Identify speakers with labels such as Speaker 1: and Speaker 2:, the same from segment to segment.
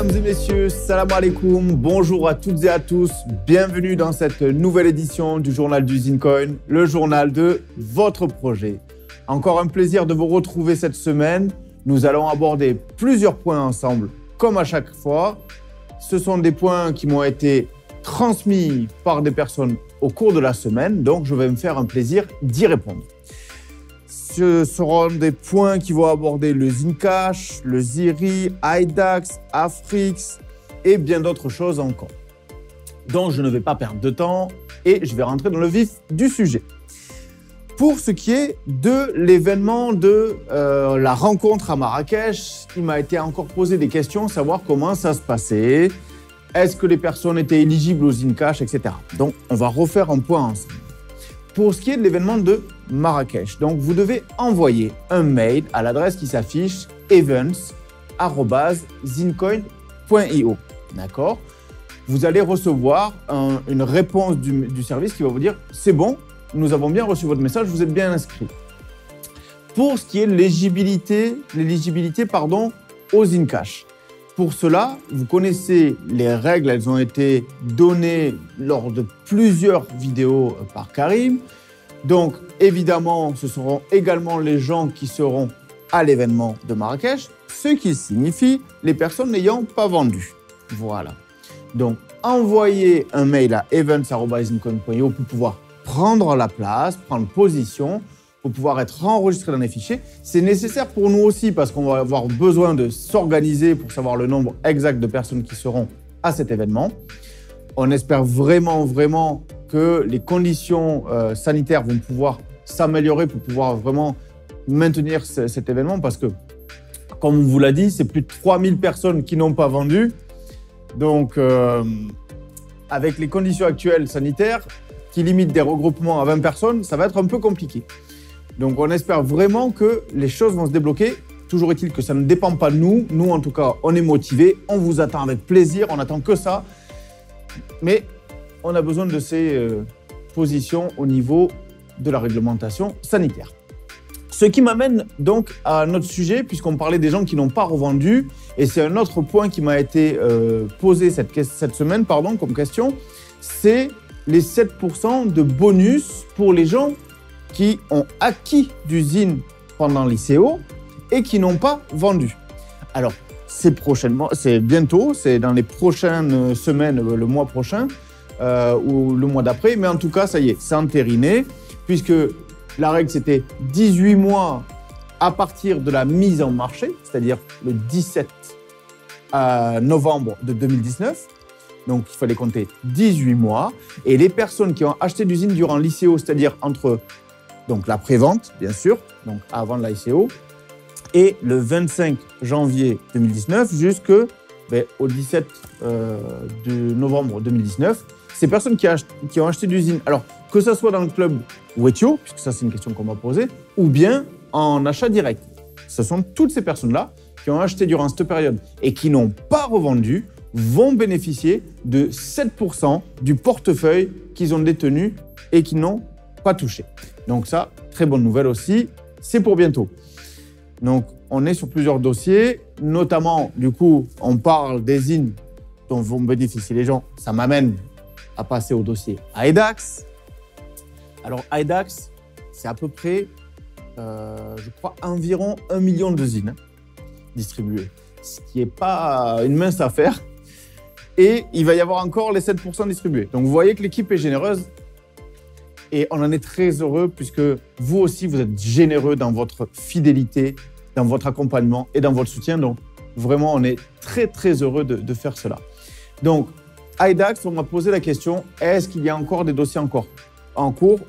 Speaker 1: Mesdames et messieurs, salam alaikum, bonjour à toutes et à tous, bienvenue dans cette nouvelle édition du journal du Zincoin, le journal de votre projet. Encore un plaisir de vous retrouver cette semaine. Nous allons aborder plusieurs points ensemble, comme à chaque fois. Ce sont des points qui m'ont été transmis par des personnes au cours de la semaine, donc je vais me faire un plaisir d'y répondre. Ce seront des points qui vont aborder le Zincash, le Ziri, IDAX, Afrix et bien d'autres choses encore. Donc je ne vais pas perdre de temps et je vais rentrer dans le vif du sujet. Pour ce qui est de l'événement de la rencontre à Marrakech, il m'a été encore posé des questions, savoir comment ça se passait, est-ce que les personnes étaient éligibles au Zincash, etc. Donc on va refaire un point ensemble. Pour ce qui est de l'événement de Marrakech, donc vous devez envoyer un mail à l'adresse qui s'affiche events@zincoin.io. D'accord ? Vous allez recevoir une réponse du service qui va vous dire « C'est bon, nous avons bien reçu votre message, vous êtes bien inscrit. » Pour ce qui est de l'éligibilité au Zincash, pour cela, vous connaissez les règles, elles ont été données lors de plusieurs vidéos par Karim. Donc, évidemment, ce seront également les gens qui seront à l'événement de Marrakech, ce qui signifie les personnes n'ayant pas vendu. Voilà. Donc, envoyez un mail à events@zincoin.io pour pouvoir prendre la place, prendre position, pour pouvoir être enregistré dans les fichiers. C'est nécessaire pour nous aussi parce qu'on va avoir besoin de s'organiser pour savoir le nombre exact de personnes qui seront à cet événement. On espère vraiment que les conditions sanitaires vont pouvoir s'améliorer pour pouvoir vraiment maintenir cet événement parce que, comme on vous l'a dit, c'est plus de 3000 personnes qui n'ont pas vendu. Donc, avec les conditions actuelles sanitaires qui limitent des regroupements à 20 personnes, ça va être un peu compliqué. Donc, on espère vraiment que les choses vont se débloquer. Toujours est-il que ça ne dépend pas de nous. Nous, en tout cas, on est motivés. On vous attend avec plaisir. On n'attend que ça. Mais on a besoin de ces positions au niveau de la réglementation sanitaire. Ce qui m'amène donc à notre sujet, puisqu'on parlait des gens qui n'ont pas revendu. Et c'est un autre point qui m'a été posé cette semaine comme question. C'est les 7% de bonus pour les gens qui ont acquis du Zin pendant l'ICO et qui n'ont pas vendu. Alors, c'est bientôt, c'est dans les prochaines semaines, le mois prochain ou le mois d'après, mais en tout cas, ça y est, c'est entériné, puisque la règle, c'était 18 mois à partir de la mise en marché, c'est-à-dire le 17 novembre de 2019. Donc, il fallait compter 18 mois. Et les personnes qui ont acheté du Zin durant l'ICO, c'est-à-dire entre donc la prévente, bien sûr, donc avant l'ICO, et le 25 janvier 2019 jusqu'au 17 novembre 2019, ces personnes qui ont acheté du Zin, alors que ce soit dans le club Wetio, puisque ça c'est une question qu'on m'a posée, ou bien en achat direct. Ce sont toutes ces personnes-là qui ont acheté durant cette période et qui n'ont pas revendu vont bénéficier de 7% du portefeuille qu'ils ont détenu et qui n'ont pas touché. Donc ça, très bonne nouvelle aussi, c'est pour bientôt. Donc on est sur plusieurs dossiers, notamment du coup on parle des Zin dont vont bénéficier les gens. Ça m'amène à passer au dossier IDAX. Alors IDAX, c'est à peu près, je crois, environ 1 million de Zin distribués, ce qui n'est pas une mince affaire. Et il va y avoir encore les 7% distribués. Donc vous voyez que l'équipe est généreuse. Et on en est très heureux puisque vous aussi, vous êtes généreux dans votre fidélité, dans votre accompagnement et dans votre soutien. Donc, vraiment, on est très heureux de faire cela. Donc, IDAX, on m'a posé la question, est-ce qu'il y a encore des dossiers en cours?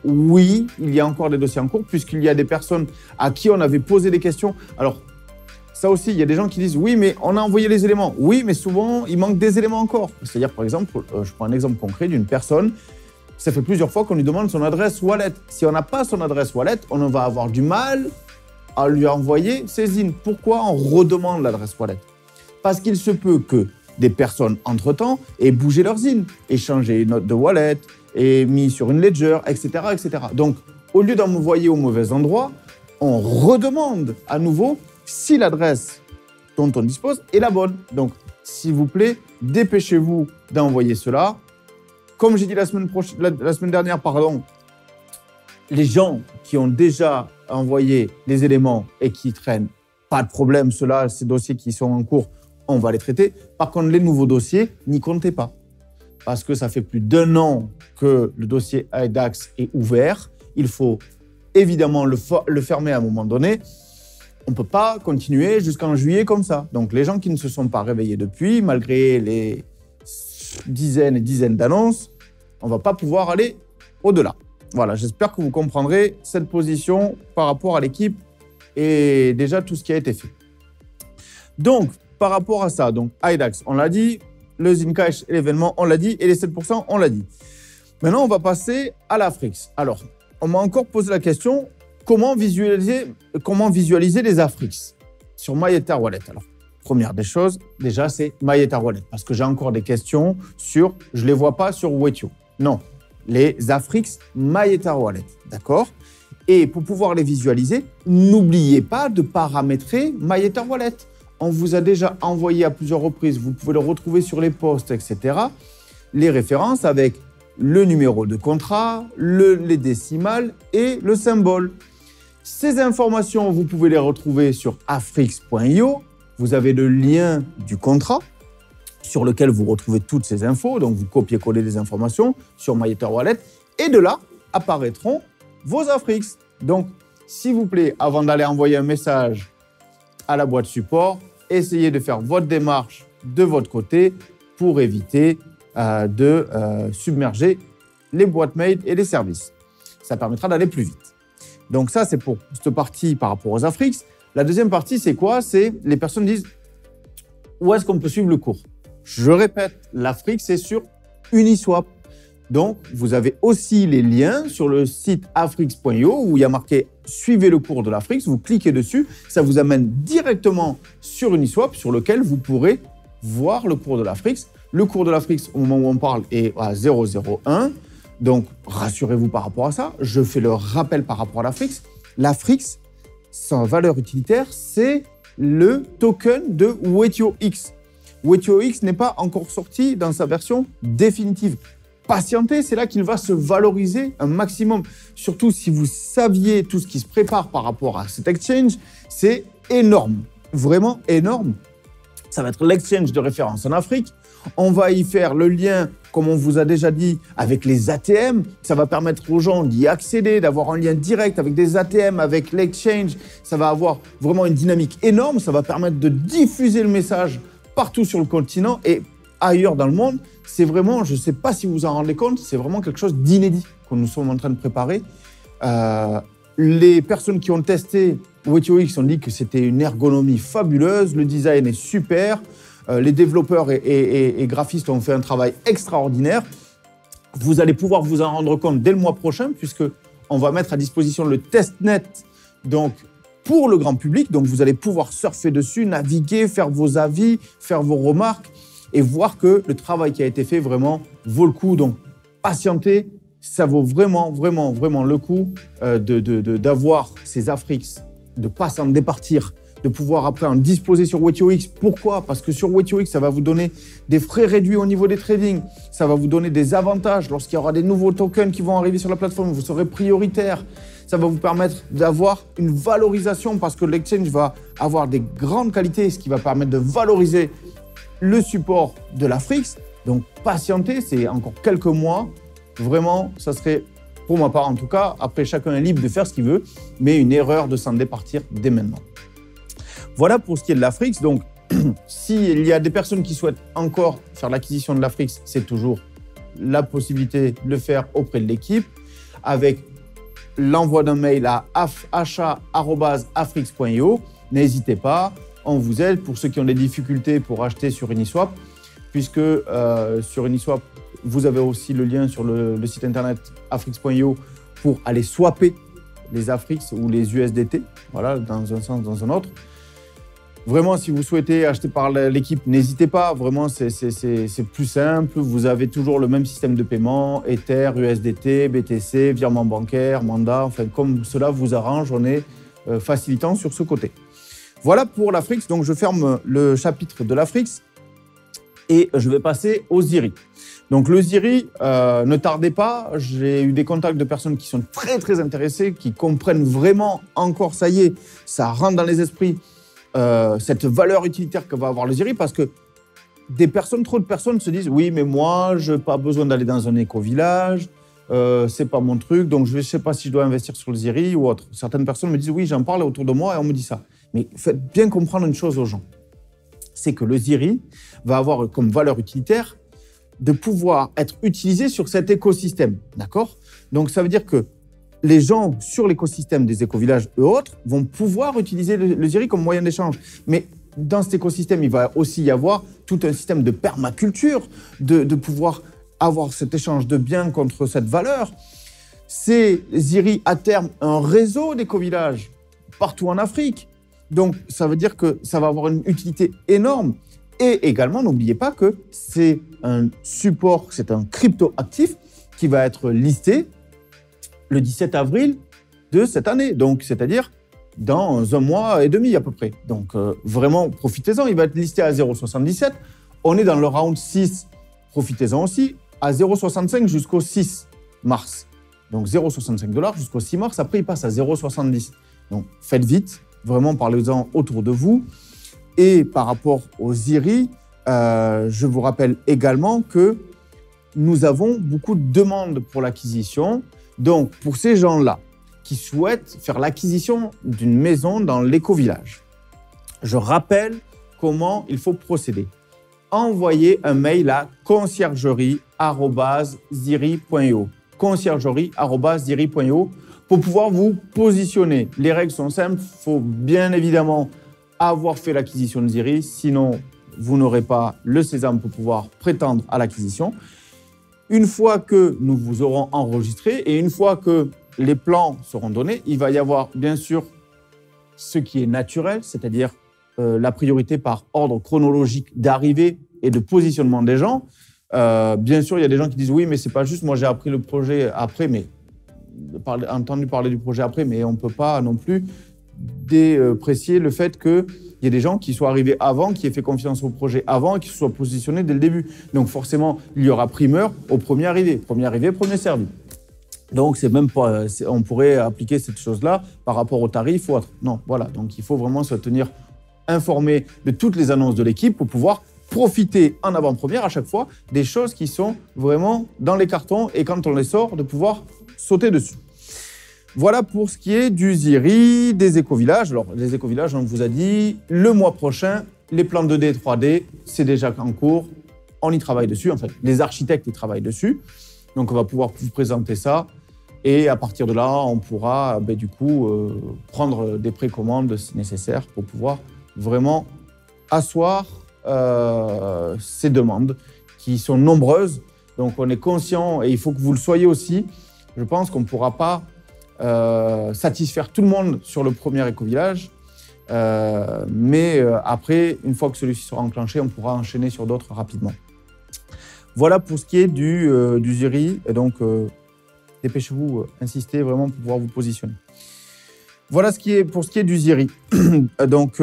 Speaker 1: Oui, il y a encore des dossiers en cours puisqu'il y a des personnes à qui on avait posé des questions. Alors, ça aussi, il y a des gens qui disent « Oui, mais on a envoyé les éléments. » Oui, mais souvent, il manque des éléments encore. C'est-à-dire, par exemple, je prends un exemple concret d'une personne. Ça fait plusieurs fois qu'on lui demande son adresse wallet. Si on n'a pas son adresse wallet, on va avoir du mal à lui envoyer ses Zin. Pourquoi on redemande l'adresse wallet? Parce qu'il se peut que des personnes, entre-temps, aient bougé leur Zin, aient changé une note de wallet, aient mis sur une ledger, etc., etc. Donc, au lieu d'envoyer au mauvais endroit, on redemande à nouveau si l'adresse dont on dispose est la bonne. Donc, s'il vous plaît, dépêchez-vous d'envoyer cela. Comme j'ai dit la semaine dernière, pardon, les gens qui ont déjà envoyé les éléments et qui traînent, pas de problème, ces dossiers qui sont en cours, on va les traiter. Par contre, les nouveaux dossiers, n'y comptez pas. Parce que ça fait plus d'1 an que le dossier IDAX est ouvert. Il faut évidemment le fermer à un moment donné. On ne peut pas continuer jusqu'en juillet comme ça. Donc, les gens qui ne se sont pas réveillés depuis, malgré les dizaines et dizaines d'annonces, on ne va pas pouvoir aller au-delà. Voilà, j'espère que vous comprendrez cette position par rapport à l'équipe et déjà tout ce qui a été fait. Donc, par rapport à ça, donc IDAX, on l'a dit, le Zincash et l'événement, on l'a dit, et les 7%, on l'a dit. Maintenant, on va passer à l'Afrix. Alors, on m'a encore posé la question, comment visualiser les Afrix sur MyEtherWallet? Alors, première des choses, déjà, c'est MyEtherWallet, parce que j'ai encore des questions sur, je ne les vois pas sur Wetio. Non, les Afrix MyEtherWallet, d'accord? Et pour pouvoir les visualiser, n'oubliez pas de paramétrer MyEtherWallet. On vous a déjà envoyé à plusieurs reprises, vous pouvez le retrouver sur les posts, etc., les références avec le numéro de contrat, les décimales et le symbole. Ces informations, vous pouvez les retrouver sur afrix.io. Vous avez le lien du contrat sur lequel vous retrouvez toutes ces infos. Donc, vous copiez-collez les informations sur MyEtherWallet et de là apparaîtront vos Afrix. Donc, s'il vous plaît, avant d'aller envoyer un message à la boîte support, essayez de faire votre démarche de votre côté pour éviter de submerger les boîtes mail et les services. Ça permettra d'aller plus vite. Donc ça, c'est pour cette partie par rapport aux Afrix. La deuxième partie, c'est quoi? C'est les personnes disent où est-ce qu'on peut suivre le cours? Je répète, l'Afrix, c'est sur Uniswap. Donc, vous avez aussi les liens sur le site afrix.io où il y a marqué « Suivez le cours de l'Afrix ». Vous cliquez dessus, ça vous amène directement sur Uniswap sur lequel vous pourrez voir le cours de l'Afrix. Le cours de l'Afrix, au moment où on parle, est à 0,01. Donc, rassurez-vous par rapport à ça. Je fais le rappel par rapport à l'Afrix. L'Afrix, sa valeur utilitaire, c'est le token de WetioX. WetioX n'est pas encore sorti dans sa version définitive. Patientez, c'est là qu'il va se valoriser un maximum. Surtout si vous saviez tout ce qui se prépare par rapport à cet exchange, c'est énorme, vraiment énorme. Ça va être l'exchange de référence en Afrique. On va y faire le lien, comme on vous a déjà dit, avec les ATM. Ça va permettre aux gens d'y accéder, d'avoir un lien direct avec des ATM, avec l'exchange. Ça va avoir vraiment une dynamique énorme. Ça va permettre de diffuser le message partout sur le continent et ailleurs dans le monde. C'est vraiment, je ne sais pas si vous vous en rendez compte, c'est vraiment quelque chose d'inédit que nous sommes en train de préparer. Les personnes qui ont testé WetioX ont dit que c'était une ergonomie fabuleuse, le design est super, les développeurs et graphistes ont fait un travail extraordinaire. Vous allez pouvoir vous en rendre compte dès le mois prochain puisqu'on va mettre à disposition le testnet donc, pour le grand public. Donc, vous allez pouvoir surfer dessus, naviguer, faire vos avis, faire vos remarques et voir que le travail qui a été fait vraiment vaut le coup. Donc, patientez, ça vaut vraiment, vraiment, vraiment le coup d'avoir ces Afrix, de ne pas s'en départir, de pouvoir après en disposer sur WetioX. Pourquoi? Parce que sur WetioX, ça va vous donner des frais réduits au niveau des tradings, ça va vous donner des avantages. Lorsqu'il y aura des nouveaux tokens qui vont arriver sur la plateforme, vous serez prioritaire. Ça va vous permettre d'avoir une valorisation parce que l'exchange va avoir des grandes qualités, ce qui va permettre de valoriser le support de l'Afrix. Donc, patientez, c'est encore quelques mois. Vraiment, ça serait, pour ma part en tout cas, après chacun est libre de faire ce qu'il veut, mais une erreur de s'en départir dès maintenant. Voilà pour ce qui est de l'Afrix. Donc, s'il y a des personnes qui souhaitent encore faire l'acquisition de l'Afrix, c'est toujours la possibilité de le faire auprès de l'équipe avec l'envoi d'un mail à achat@afrix.io. N'hésitez pas, on vous aide pour ceux qui ont des difficultés pour acheter sur Uniswap, puisque sur Uniswap, vous avez aussi le lien sur le site internet afrix.io pour aller swapper les Afrix ou les USDT, voilà, dans un sens, dans un autre. Vraiment, si vous souhaitez acheter par l'équipe, n'hésitez pas. Vraiment, c'est plus simple. Vous avez toujours le même système de paiement, Ether, USDT, BTC, virement bancaire, mandat. Enfin, comme cela vous arrange, on est facilitant sur ce côté. Voilà pour l'Afrix. Donc, je ferme le chapitre de l'Afrix. Et je vais passer au ZIRI. Donc le ZIRI, ne tardez pas, j'ai eu des contacts de personnes qui sont très très intéressées, qui comprennent vraiment encore, ça y est, ça rentre dans les esprits, cette valeur utilitaire que va avoir le ZIRI, parce que trop de personnes se disent « Oui, mais moi, je n'ai pas besoin d'aller dans un éco-village, c'est pas mon truc, donc je ne sais pas si je dois investir sur le ZIRI ou autre. » Certaines personnes me disent « Oui, j'en parle autour de moi et on me dit ça. » Mais faites bien comprendre une chose aux gens, c'est que le ZIRI va avoir comme valeur utilitaire de pouvoir être utilisé sur cet écosystème, d'accord? Donc, ça veut dire que les gens sur l'écosystème des éco-villages et autres vont pouvoir utiliser le ZIRI comme moyen d'échange. Mais dans cet écosystème, il va aussi y avoir tout un système de permaculture, de pouvoir avoir cet échange de biens contre cette valeur. C'est ZIRI, à terme, un réseau d'éco-villages partout en Afrique. Donc, ça veut dire que ça va avoir une utilité énorme. Et également, n'oubliez pas que c'est un support, c'est un crypto-actif qui va être listé le 17 avril de cette année. Donc, c'est-à-dire dans un mois et demi à peu près. Donc, vraiment, profitez-en. Il va être listé à 0,77. On est dans le round 6. Profitez-en aussi à 0,65 jusqu'au 6 mars. Donc, 0,65 $ jusqu'au 6 mars. Après, il passe à 0,70. Donc, faites vite. Vraiment, parlez-en autour de vous. Et par rapport au ZIRI, je vous rappelle également que nous avons beaucoup de demandes pour l'acquisition. Donc, pour ces gens-là qui souhaitent faire l'acquisition d'une maison dans l'éco-village, je rappelle comment il faut procéder. Envoyez un mail à conciergerie@ziri.io. conciergerie@ziri.io pour pouvoir vous positionner. Les règles sont simples. Il faut bien évidemment avoir fait l'acquisition de ZIRI, sinon vous n'aurez pas le sésame pour pouvoir prétendre à l'acquisition. Une fois que nous vous aurons enregistré et une fois que les plans seront donnés, il va y avoir bien sûr ce qui est naturel, c'est-à-dire la priorité par ordre chronologique d'arrivée et de positionnement des gens. Bien sûr, il y a des gens qui disent « Oui, mais c'est pas juste, moi j'ai appris le projet après, mais entendu parler du projet après, mais on ne peut pas non plus déprécier le fait qu'il y ait des gens qui soient arrivés avant, qui aient fait confiance au projet avant et qui se soient positionnés dès le début. Donc forcément, il y aura primeur au premier arrivé. Premier arrivé, premier servi. Donc c'est même pas, on pourrait appliquer cette chose-là par rapport au tarif ou autre. Non, voilà. Donc il faut vraiment se tenir informé de toutes les annonces de l'équipe pour pouvoir profiter en avant-première à chaque fois des choses qui sont vraiment dans les cartons et quand on les sort, de pouvoir sauter dessus. Voilà pour ce qui est du ZIRI, des éco-villages. Alors, les éco-villages, on vous a dit, le mois prochain, les plans 2D et 3D, c'est déjà en cours. On y travaille dessus. En fait, les architectes y travaillent dessus. Donc, on va pouvoir vous présenter ça. Et à partir de là, on pourra prendre des précommandes si nécessaire pour pouvoir vraiment asseoir ces demandes qui sont nombreuses. Donc, on est conscient et il faut que vous le soyez aussi. Je pense qu'on ne pourra pas satisfaire tout le monde sur le premier éco-village. Mais après, une fois que celui-ci sera enclenché, on pourra enchaîner sur d'autres rapidement. Voilà pour ce qui est du ZIRI. Et donc, dépêchez-vous, insistez vraiment pour pouvoir vous positionner. Voilà pour ce qui est du ZIRI. Donc,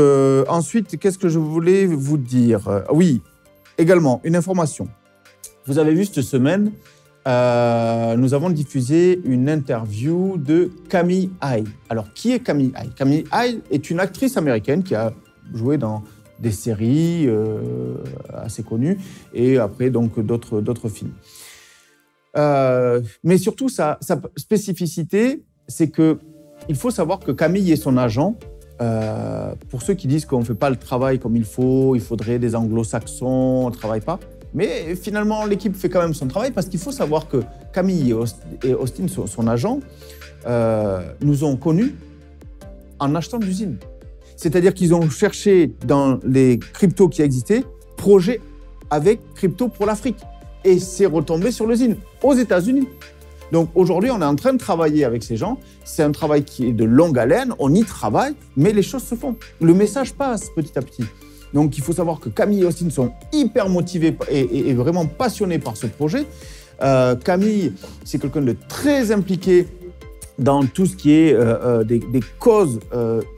Speaker 1: ensuite, qu'est-ce que je voulais vous dire? Oui, également, une information. Vous avez vu cette semaine, nous avons diffusé une interview de Camille High. Alors, qui est Camille High? Camille High est une actrice américaine qui a joué dans des séries assez connues et après donc d'autres films. Mais surtout, sa spécificité, c'est qu'il faut savoir que Camille est son agent. Pour ceux qui disent qu'on ne fait pas le travail comme il faudrait des anglo-saxons, on ne travaille pas. Mais finalement, l'équipe fait quand même son travail parce qu'il faut savoir que Camille et Austin, son agent, nous ont connus en achetant de l'usine. C'est-à-dire qu'ils ont cherché dans les cryptos qui existaient, projet avec crypto pour l'Afrique. Et c'est retombé sur l'usine aux États-Unis. Donc aujourd'hui, on est en train de travailler avec ces gens. C'est un travail qui est de longue haleine, on y travaille, mais les choses se font. Le message passe petit à petit. Donc, il faut savoir que Camille et Austin sont hyper motivés et vraiment passionnés par ce projet. Camille, c'est quelqu'un de très impliqué dans tout ce qui est des causes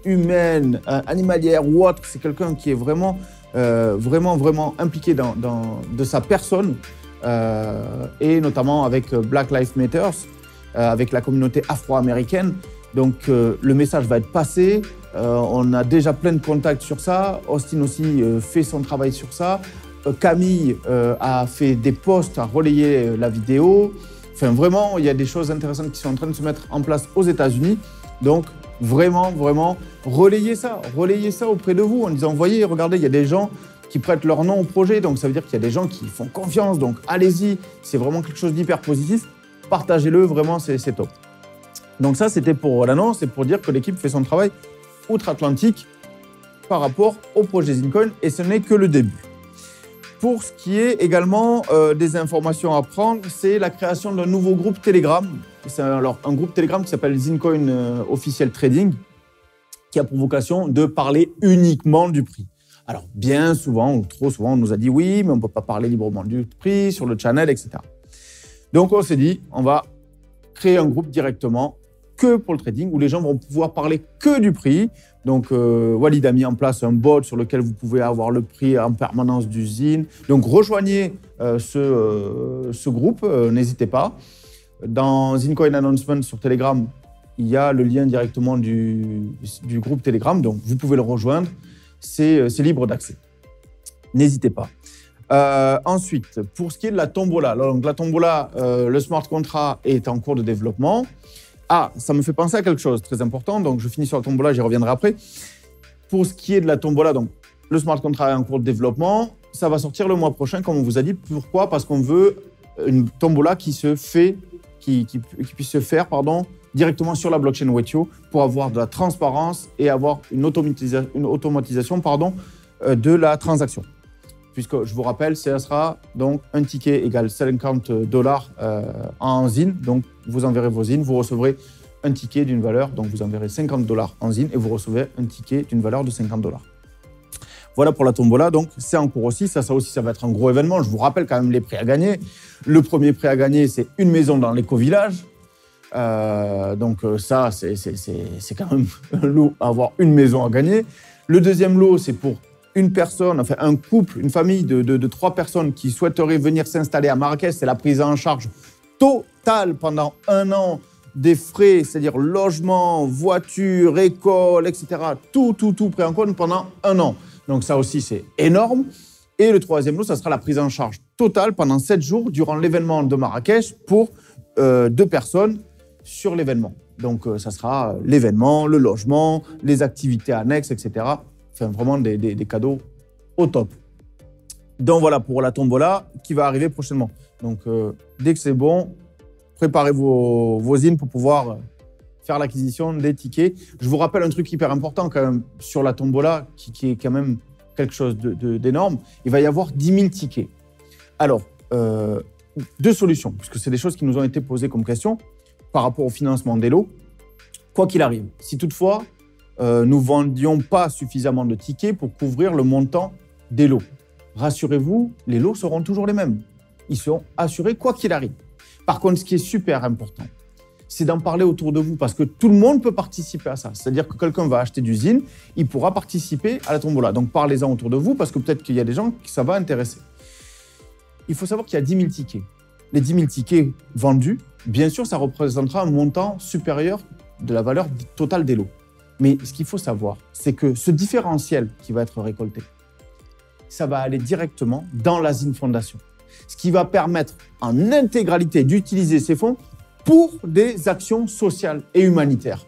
Speaker 1: humaines, animalières ou autres. C'est quelqu'un qui est vraiment vraiment impliqué de sa personne, et notamment avec Black Lives Matter, avec la communauté afro-américaine. Donc le message va être passé, on a déjà plein de contacts sur ça, Austin aussi fait son travail sur ça, Camille a fait des posts, a relayé la vidéo. Enfin vraiment, il y a des choses intéressantes qui sont en train de se mettre en place aux États-Unis. Donc vraiment, relayez ça auprès de vous en disant, voyez, regardez, il y a des gens qui prêtent leur nom au projet, donc ça veut dire qu'il y a des gens qui font confiance, donc allez-y, c'est vraiment quelque chose d'hyper positif, partagez-le, vraiment, c'est top. Donc ça, c'était pour l'annonce, c'est pour dire que l'équipe fait son travail outre-Atlantique par rapport au projet Zincoin, et ce n'est que le début. Pour ce qui est également des informations à prendre, c'est la création d'un nouveau groupe Telegram. C'est alors un groupe Telegram qui s'appelle Zincoin Official Trading, qui a pour vocation de parler uniquement du prix. Alors, bien souvent, ou trop souvent, on nous a dit oui, mais on ne peut pas parler librement du prix sur le channel, etc. Donc, on s'est dit, on va créer un groupe directement que pour le trading, où les gens vont pouvoir parler que du prix. Donc, Walid a mis en place un bot sur lequel vous pouvez avoir le prix en permanence d'usine. Donc, rejoignez ce groupe, n'hésitez pas. Dans Zincoin Announcement sur Telegram, il y a le lien directement du groupe Telegram, donc vous pouvez le rejoindre. C'est libre d'accès. N'hésitez pas. Ensuite, pour ce qui est de la tombola, donc la tombola, le smart contract est en cours de développement. Ah, ça me fait penser à quelque chose de très important, donc je finis sur la tombola, j'y reviendrai après. Pour ce qui est de la tombola, donc le smart contract est en cours de développement, ça va sortir le mois prochain, comme on vous a dit. Pourquoi? Parce qu'on veut une tombola qui puisse se faire directement sur la blockchain Wetio pour avoir de la transparence et avoir une automatisation de la transaction. Puisque je vous rappelle, ça sera donc un ticket égale $50 en ZIN. Donc vous enverrez vos ZIN, vous recevrez un ticket d'une valeur, donc vous enverrez $50 en ZIN et vous recevez un ticket d'une valeur de $50. Voilà pour la tombola, donc c'est en cours aussi. Ça aussi, ça va être un gros événement. Je vous rappelle quand même les prix à gagner. Le premier prix à gagner, c'est une maison dans l'éco-village. Donc ça, c'est quand même un lot à avoir une maison à gagner. Le deuxième lot, c'est pour une personne, enfin un couple, une famille de 3 personnes qui souhaiteraient venir s'installer à Marrakech. C'est la prise en charge totale pendant 1 an des frais, c'est-à-dire logement, voiture, école, etc. Tout pris en compte pendant 1 an. Donc ça aussi, c'est énorme. Et le troisième lot, ça sera la prise en charge totale pendant 7 jours durant l'événement de Marrakech pour 2 personnes sur l'événement. Donc ça sera l'événement, le logement, les activités annexes, etc. Enfin, vraiment des cadeaux au top. Donc voilà pour la tombola qui va arriver prochainement. Donc dès que c'est bon, préparez vos zines pour pouvoir faire l'acquisition des tickets. Je vous rappelle un truc hyper important quand même sur la tombola qui est quand même quelque chose d'énorme. Il va y avoir 10 000 tickets. Alors, 2 solutions, puisque c'est des choses qui nous ont été posées comme question par rapport au financement des lots. Quoi qu'il arrive, si toutefois, nous ne vendions pas suffisamment de tickets pour couvrir le montant des lots. Rassurez-vous, les lots seront toujours les mêmes. Ils seront assurés quoi qu'il arrive. Par contre, ce qui est super important, c'est d'en parler autour de vous parce que tout le monde peut participer à ça. C'est-à-dire que quelqu'un va acheter du ZIN, il pourra participer à la tombola. Donc, parlez-en autour de vous parce que peut-être qu'il y a des gens qui ça va intéresser. Il faut savoir qu'il y a 10 000 tickets. Les 10 000 tickets vendus, bien sûr, ça représentera un montant supérieur de la valeur totale des lots. Mais ce qu'il faut savoir, c'est que ce différentiel qui va être récolté, ça va aller directement dans la ZIN Fondation. Ce qui va permettre en intégralité d'utiliser ces fonds pour des actions sociales et humanitaires.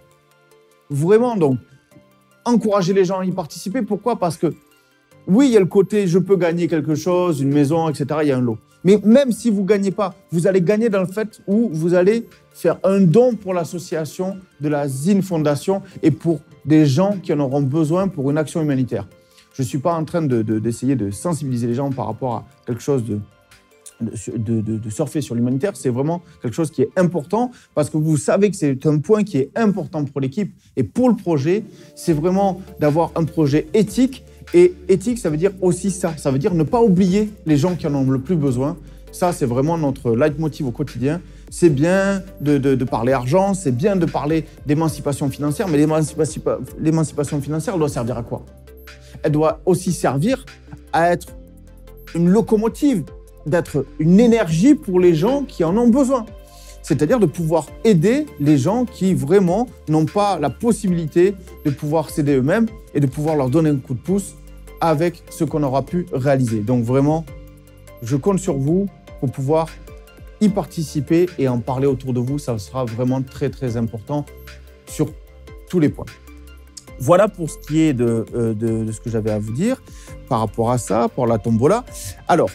Speaker 1: Vraiment, donc, encourager les gens à y participer. Pourquoi? Parce que, oui, il y a le côté « je peux gagner quelque chose, une maison, etc. » Il y a un lot. Mais même si vous ne gagnez pas, vous allez gagner dans le fait où vous allez faire un don pour l'association de la ZIN Fondation et pour des gens qui en auront besoin pour une action humanitaire. Je ne suis pas en train d'essayer de sensibiliser les gens par rapport à quelque chose de surfer sur l'humanitaire. C'est vraiment quelque chose qui est important parce que vous savez que c'est un point qui est important pour l'équipe et pour le projet. C'est vraiment d'avoir un projet éthique. Et éthique, ça veut dire aussi ça. Ça veut dire ne pas oublier les gens qui en ont le plus besoin. Ça, c'est vraiment notre leitmotiv au quotidien. C'est bien de parler argent, c'est bien de parler d'émancipation financière, mais l'émancipation financière, elle doit servir à quoi? elle doit aussi servir à être une locomotive, d'être une énergie pour les gens qui en ont besoin. C'est-à-dire de pouvoir aider les gens qui vraiment n'ont pas la possibilité de pouvoir s'aider eux-mêmes et de pouvoir leur donner un coup de pouce avec ce qu'on aura pu réaliser. Donc vraiment, je compte sur vous pour pouvoir y participer et en parler autour de vous. Ça sera vraiment très, très important sur tous les points. Voilà pour ce qui est de ce que j'avais à vous dire par rapport à ça, pour la tombola. Alors,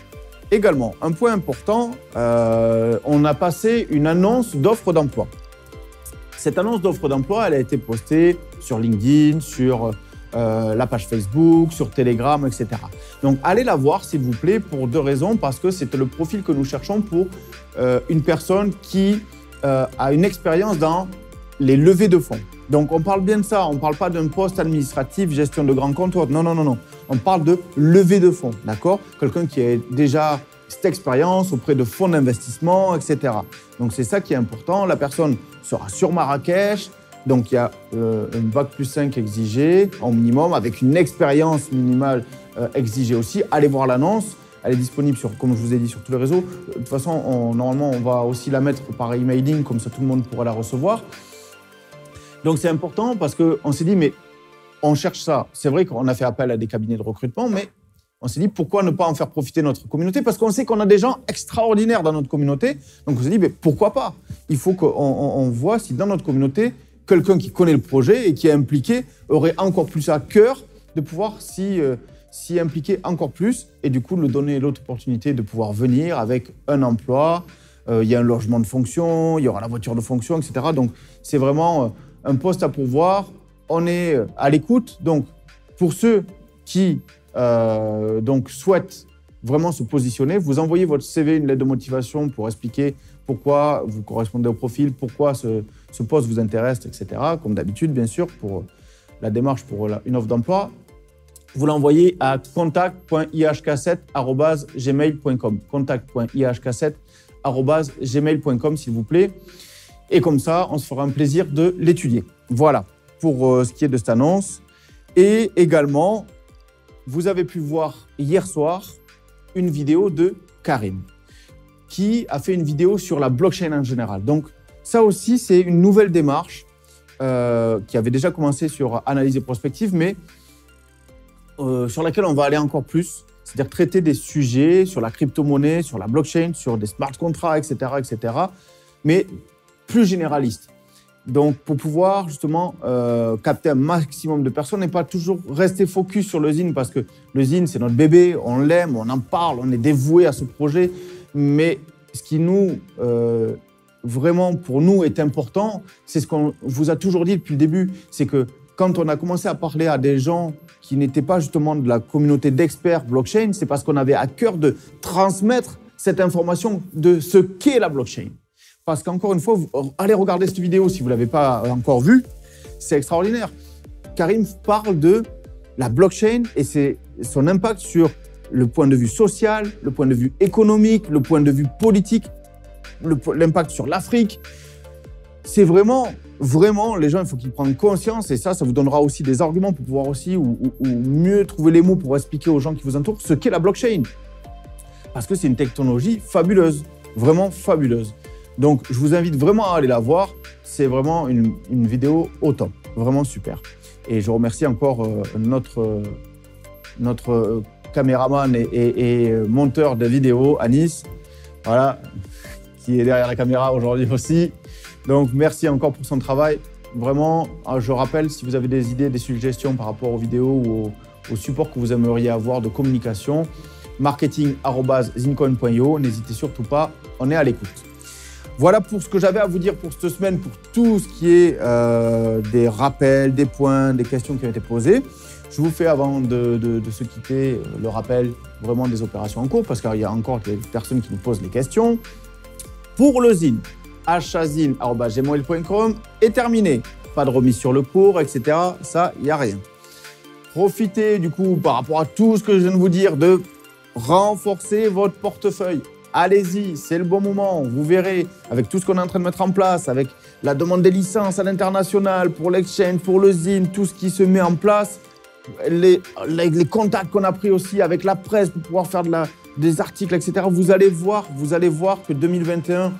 Speaker 1: également, un point important, on a passé une annonce d'offre d'emploi. Cette annonce d'offre d'emploi, elle a été postée sur LinkedIn, sur la page Facebook, sur Telegram, etc. Donc, allez la voir, s'il vous plaît, pour 2 raisons. Parce que c'était le profil que nous cherchons pour une personne qui a une expérience dans les levées de fonds. Donc, on parle bien de ça. On ne parle pas d'un poste administratif, gestion de grands comptes. Non, non, non, non. On parle de levée de fonds, d'accord? Quelqu'un qui a déjà cette expérience auprès de fonds d'investissement, etc. Donc, c'est ça qui est important. La personne sera sur Marrakech. Donc, il y a un bac+5 exigé en minimum, avec une expérience minimale exigée aussi. Allez voir l'annonce. Elle est disponible, comme je vous ai dit, sur tous les réseaux. De toute façon, normalement, on va aussi la mettre par emailing, comme ça tout le monde pourra la recevoir. Donc, c'est important parce qu'on s'est dit, mais on cherche ça. C'est vrai qu'on a fait appel à des cabinets de recrutement, mais on s'est dit, pourquoi ne pas en faire profiter notre communauté? Parce qu'on sait qu'on a des gens extraordinaires dans notre communauté. Donc, on s'est dit, mais pourquoi pas? Il faut qu'on voit si dans notre communauté, quelqu'un qui connaît le projet et qui est impliqué aurait encore plus à cœur de pouvoir s'y impliquer encore plus et du coup, lui donner l'autre opportunité de pouvoir venir avec un emploi. Il y a un logement de fonction, il y aura la voiture de fonction, etc. Donc, c'est vraiment un poste à pourvoir. On est à l'écoute. Donc, pour ceux qui souhaitent vraiment se positionner, vous envoyez votre CV, une lettre de motivation pour expliquer pourquoi vous correspondez au profil, pourquoi ce poste vous intéresse, etc. Comme d'habitude, bien sûr, pour la démarche pour une offre d'emploi. Vous l'envoyez à contact.ihk7@gmail.com. contact.ihk7@gmail.com, s'il vous plaît. Et comme ça, on se fera un plaisir de l'étudier. Voilà pour ce qui est de cette annonce. Et également, vous avez pu voir hier soir une vidéo de Karim qui a fait une vidéo sur la blockchain en général. Donc, ça aussi, c'est une nouvelle démarche qui avait déjà commencé sur analyse et prospective, mais sur laquelle on va aller encore plus, c'est-à-dire traiter des sujets sur la crypto-monnaie, sur la blockchain, sur des smart contracts, etc., mais plus généralistes. Donc, pour pouvoir justement capter un maximum de personnes et pas toujours rester focus sur le Zine, parce que le Zine, c'est notre bébé, on l'aime, on en parle, on est dévoué à ce projet. Mais ce qui nous, vraiment pour nous, est important, c'est ce qu'on vous a toujours dit depuis le début, c'est que quand on a commencé à parler à des gens qui n'étaient pas justement de la communauté d'experts blockchain, c'est parce qu'on avait à cœur de transmettre cette information de ce qu'est la blockchain. Parce qu'encore une fois, allez regarder cette vidéo si vous ne l'avez pas encore vue, c'est extraordinaire. Karim parle de la blockchain et c'est son impact sur le point de vue social, le point de vue économique, le point de vue politique, l'impact sur l'Afrique. C'est vraiment, les gens, il faut qu'ils prennent conscience et ça vous donnera aussi des arguments pour pouvoir aussi ou mieux trouver les mots pour expliquer aux gens qui vous entourent ce qu'est la blockchain. Parce que c'est une technologie fabuleuse, vraiment fabuleuse. Donc, je vous invite vraiment à aller la voir. C'est vraiment une vidéo au top, vraiment super. Et je remercie encore notre caméraman et monteur de vidéos, Anis, voilà, qui est derrière la caméra aujourd'hui aussi. Donc, merci encore pour son travail. Vraiment, je rappelle, si vous avez des idées, des suggestions par rapport aux vidéos ou au support que vous aimeriez avoir de communication, marketing@zincoin.io, n'hésitez surtout pas, on est à l'écoute. Voilà pour ce que j'avais à vous dire pour cette semaine, pour tout ce qui est des rappels, des points, des questions qui ont été posées. Je vous fais, avant de se quitter, le rappel vraiment des opérations en cours, parce qu'il y a encore des personnes qui nous posent les questions. Pour le Zine, hazine@gmail.com est terminé. Pas de remise sur le cours, etc. Ça, il n'y a rien. Profitez du coup, par rapport à tout ce que je viens de vous dire, de renforcer votre portefeuille. Allez-y, c'est le bon moment. Vous verrez, avec tout ce qu'on est en train de mettre en place, avec la demande des licences à l'international, pour l'exchange, pour le Zine, tout ce qui se met en place, les contacts qu'on a pris aussi avec la presse pour pouvoir faire des articles, etc. Vous allez voir que 2021,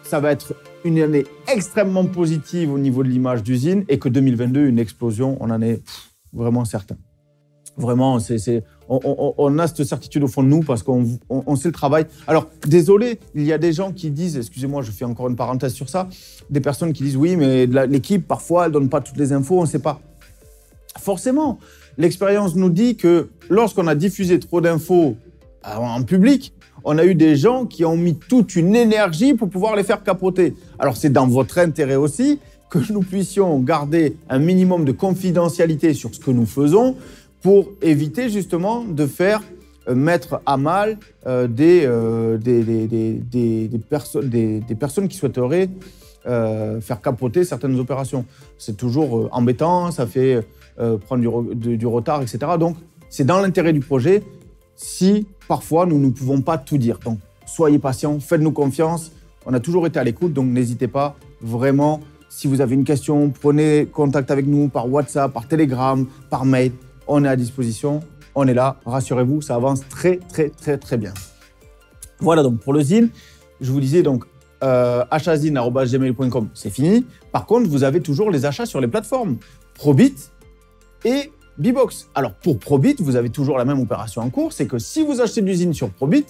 Speaker 1: ça va être une année extrêmement positive au niveau de l'image d'usine et que 2022, une explosion, on en est vraiment certain. Vraiment, on a cette certitude au fond de nous parce qu'on sait le travail. Alors, désolé, il y a des gens qui disent, excusez-moi, je fais encore une parenthèse sur ça, des personnes qui disent oui, mais l'équipe, parfois, elle ne donne pas toutes les infos, on ne sait pas. Forcément, l'expérience nous dit que lorsqu'on a diffusé trop d'infos en public, on a eu des gens qui ont mis toute une énergie pour pouvoir les faire capoter. Alors, c'est dans votre intérêt aussi que nous puissions garder un minimum de confidentialité sur ce que nous faisons pour éviter justement de faire mettre à mal des personnes qui souhaiteraient faire capoter certaines opérations. C'est toujours embêtant, ça fait prendre du retard, etc. Donc, c'est dans l'intérêt du projet si parfois nous ne pouvons pas tout dire. Donc, soyez patients, faites-nous confiance. On a toujours été à l'écoute, donc n'hésitez pas vraiment. Si vous avez une question, prenez contact avec nous par WhatsApp, par Telegram, par mail. On est à disposition, on est là. Rassurez-vous, ça avance très, très, très, très bien. Voilà donc pour le zine. Je vous disais donc achazine@gmail.com, c'est fini. Par contre, vous avez toujours les achats sur les plateformes Probit et Bbox. Alors pour Probit, vous avez toujours la même opération en cours, c'est que si vous achetez du zine sur Probit,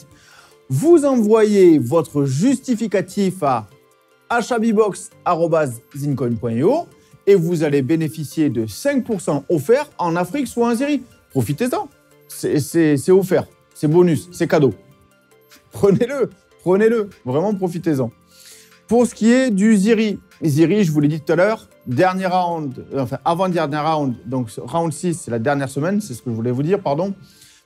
Speaker 1: vous envoyez votre justificatif à achatbbox@zinecoin.io et vous allez bénéficier de 5% offerts en Afrique ou en Syrie. Profitez-en, c'est offert, c'est bonus, c'est cadeau. Prenez-le, vraiment profitez-en. Pour ce qui est du Ziri, je vous l'ai dit tout à l'heure, dernier round, enfin avant-dernier round, donc round 6, c'est la dernière semaine, c'est ce que je voulais vous dire, pardon,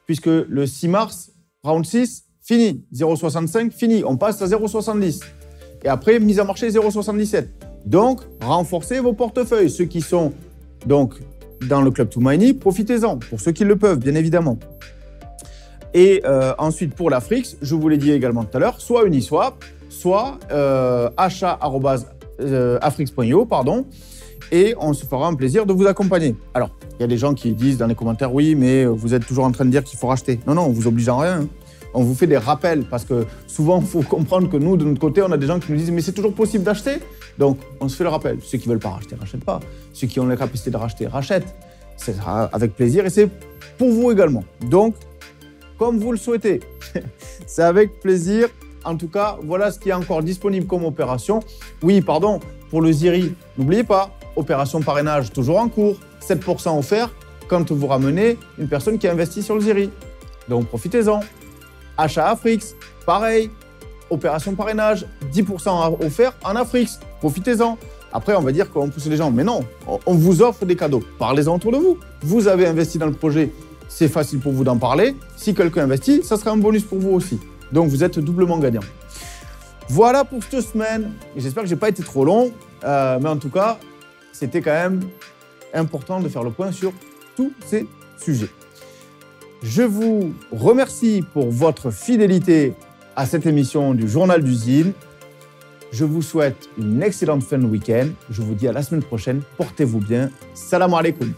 Speaker 1: puisque le 6 mars, round 6, fini, 0,65, fini, on passe à 0,70. Et après, mise à marché 0,77. Donc, renforcez vos portefeuilles. Ceux qui sont donc dans le Club Toumani, profitez-en, pour ceux qui le peuvent, bien évidemment. Et ensuite, pour l'Afrix, je vous l'ai dit également tout à l'heure, soit Uniswap, soit achat@afrix.io, pardon, et on se fera un plaisir de vous accompagner. Alors, il y a des gens qui disent dans les commentaires, oui, mais vous êtes toujours en train de dire qu'il faut racheter. Non, on vous oblige en rien. On vous fait des rappels parce que souvent, il faut comprendre que nous, de notre côté, on a des gens qui nous disent « mais c'est toujours possible d'acheter ». Donc, on se fait le rappel. Ceux qui ne veulent pas racheter, rachètent pas. Ceux qui ont la capacité de racheter, rachètent. C'est avec plaisir et c'est pour vous également. Donc, comme vous le souhaitez, c'est avec plaisir. En tout cas, voilà ce qui est encore disponible comme opération. Oui, pardon, pour le Ziri, n'oubliez pas, opération parrainage toujours en cours, 7% offert quand vous ramenez une personne qui a investi sur le Ziri. Donc, profitez-en. Achat Afrix, pareil, opération parrainage, 10% offert en Afrix, profitez-en. Après, on va dire qu'on pousse les gens, mais non, on vous offre des cadeaux. Parlez-en autour de vous. Vous avez investi dans le projet, c'est facile pour vous d'en parler. Si quelqu'un investit, ça sera un bonus pour vous aussi. Donc, vous êtes doublement gagnant. Voilà pour cette semaine. J'espère que je n'ai pas été trop long, mais en tout cas, c'était quand même important de faire le point sur tous ces sujets. Je vous remercie pour votre fidélité à cette émission du Journal du Zine. Je vous souhaite une excellente fin de week-end. Je vous dis à la semaine prochaine. Portez-vous bien. Salam alaikum.